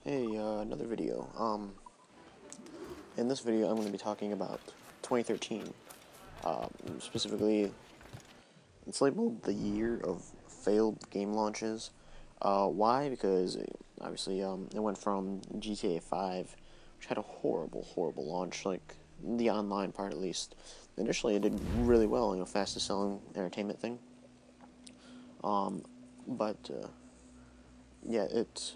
Hey, another video. In this video, I'm going to be talking about 2013. Specifically, it's labeled the year of failed game launches. Why? Because obviously, it went from GTA 5, which had a horrible, horrible launch. Like the online part, at least. Initially, it did really well. Fastest selling entertainment thing. But yeah, it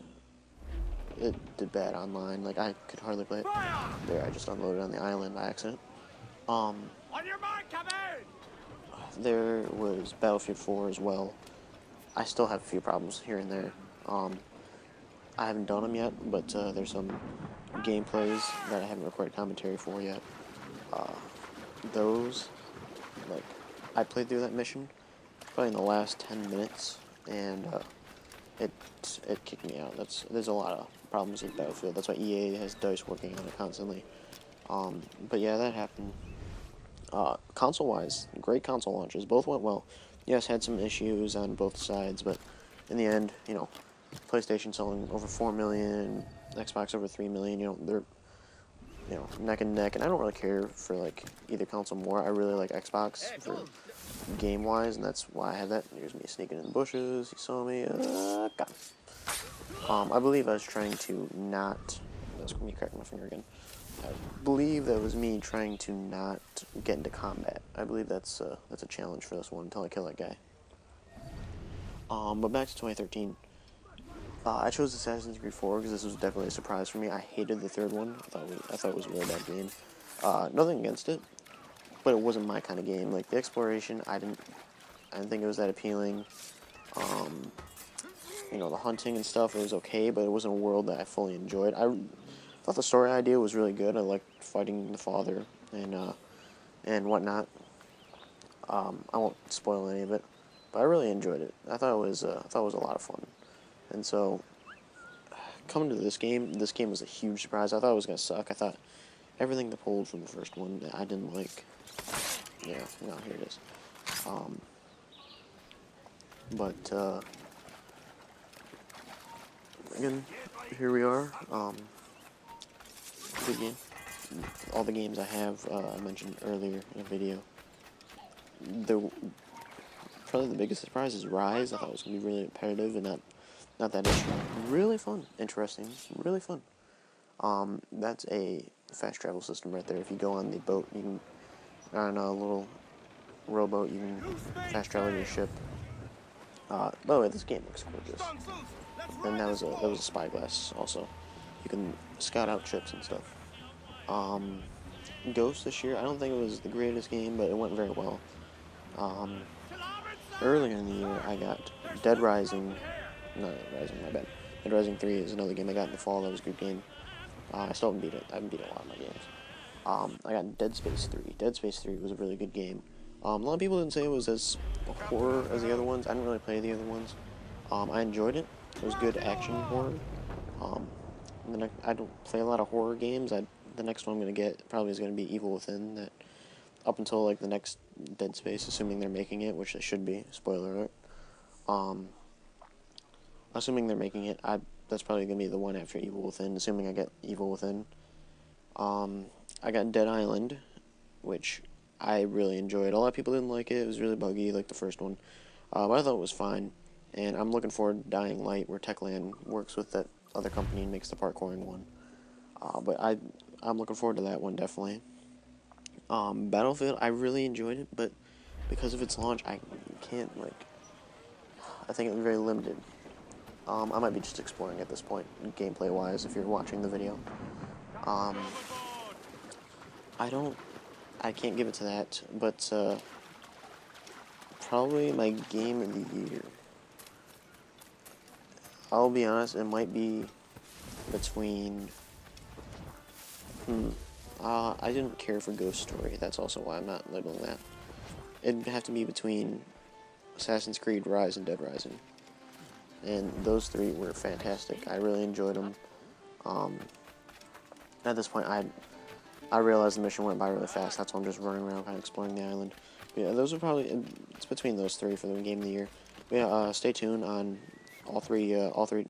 did bad online. Like, I could hardly play it. There, I just unloaded on the island by accident. On your mark, come in! There was Battlefield 4 as well. I still have a few problems here and there. I haven't done them yet, but there's some gameplays that I haven't recorded commentary for yet. Those, like, I played through that mission probably in the last 10 minutes, and it kicked me out. There's a lot of problems with Battlefield. That's why EA has DICE working on it constantly. But yeah, that happened. Console-wise, great console launches. Both went well. Yes, had some issues on both sides, but in the end, PlayStation selling over 4 million, Xbox over 3 million. They're neck and neck, and I don't really care for like either console more. I really like Xbox for game-wise, and that's why I have that. Here's me sneaking in the bushes. You saw me. Got him. I believe I was trying to not. That's me cracking my finger again. I believe that was me trying to not get into combat. I believe that's a challenge for this one until I kill that guy. But back to 2013. I chose Assassin's Creed 4 because this was definitely a surprise for me. I hated the third one. I thought it was a really bad game. Nothing against it, but it wasn't my kind of game. Like the exploration, I didn't think it was that appealing. The hunting and stuff, it was okay, but it wasn't a world that I fully enjoyed. I thought the story idea was really good. I liked fighting the father and whatnot. I won't spoil any of it, but I really enjoyed it. I thought it was a lot of fun. And so, coming to this game was a huge surprise. I thought it was gonna suck. I thought everything they pulled from the first one that I didn't like. Yeah, no, here it is. But again, here we are. Good game. All the games I have, I mentioned earlier in a video. Probably the biggest surprise is Rise. I thought it was gonna be really repetitive and not that interesting. Really fun, interesting, really fun. That's a fast travel system right there. If you go on the boat, you can, on a little rowboat, you can fast travel your ship. By the way, this game looks gorgeous. And that was a spyglass also. You can scout out ships and stuff. Ghost this year, I don't think it was the greatest game, but it went very well. Earlier in the year, I got Dead Rising. No, Rising, my bad. Dead Rising 3 is another game I got in the fall. That was a good game. I still haven't beat it. I haven't beat a lot of my games. I got Dead Space 3. Dead Space 3 was a really good game. A lot of people didn't say it was as horror as the other ones. I didn't really play the other ones. I enjoyed it. It was good action horror. I don't play a lot of horror games. The next one I'm going to get probably is going to be Evil Within. That up until like the next Dead Space, assuming they're making it, which they should be. Spoiler alert. Assuming they're making it, that's probably going to be the one after Evil Within, assuming I get Evil Within. I got Dead Island, which I really enjoyed. A lot of people didn't like it. It was really buggy, like the first one. But I thought it was fine. And I'm looking forward to Dying Light, where Techland works with that other company and makes the parkouring one. But I'm looking forward to that one, definitely. Battlefield, I really enjoyed it, but because of its launch, I can't, I think it was very limited. I might be just exploring at this point, gameplay-wise, if you're watching the video. I can't give it to that, but, probably my game of the year. I'll be honest, it might be between, I didn't care for Ghost Story, that's also why I'm not labeling that. It'd have to be between Assassin's Creed, Rise, and Dead Rising. And those three were fantastic. I really enjoyed them. At this point, I realized the mission went by really fast. That's why I'm just running around kind of exploring the island. But yeah, those are probably, it's between those three for the game of the year. But yeah, stay tuned on all three